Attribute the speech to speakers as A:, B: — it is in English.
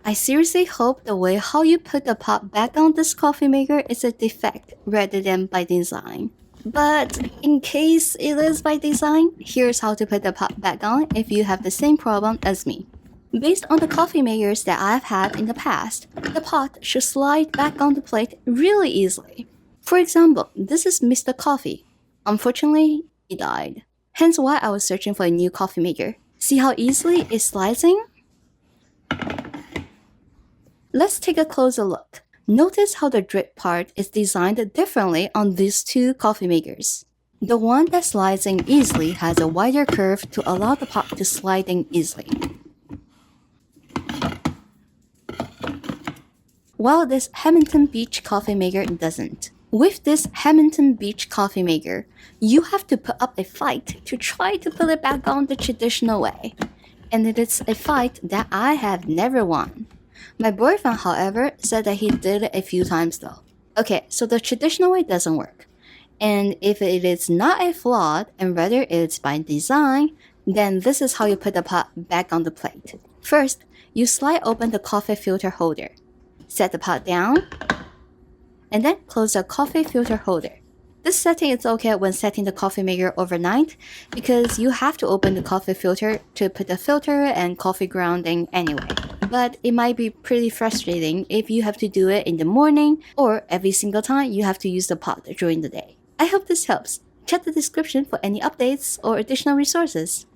A: I seriously hope the way how you put the pot back on this coffee maker is a defect rather than by design. But in case it is by design, here's how to put the pot back on if you have the same problem as me. Based on the coffee makers that I've had in the past, the pot should slide back on the plate really easily. For example, this is Mr. Coffee. Unfortunately, he died. Hence why I was searching for a new coffee maker. See how easily it slides in? Let's take a closer look. Notice how the drip part is designed differently on these two coffee makers. The one that slides in easily has a wider curve to allow the pot to slide in easily, while this Hamilton Beach coffee maker doesn't. With this Hamilton Beach coffee maker, you have to put up a fight to try to put it back on the traditional way. And it is a fight that I have never won. My boyfriend, however, said that he did it a few times though. Okay, so the traditional way doesn't work. And if it is not a flaw, and rather it's by design, then this is how you put the pot back on the plate. First, you slide open the coffee filter holder. Set the pot down, and then close the coffee filter holder. This setting is okay when setting the coffee maker overnight because you have to open the coffee filter to put the filter and coffee grounding anyway. But it might be pretty frustrating if you have to do it in the morning or every single time you have to use the pot during the day. I hope this helps. Check the description for any updates or additional resources.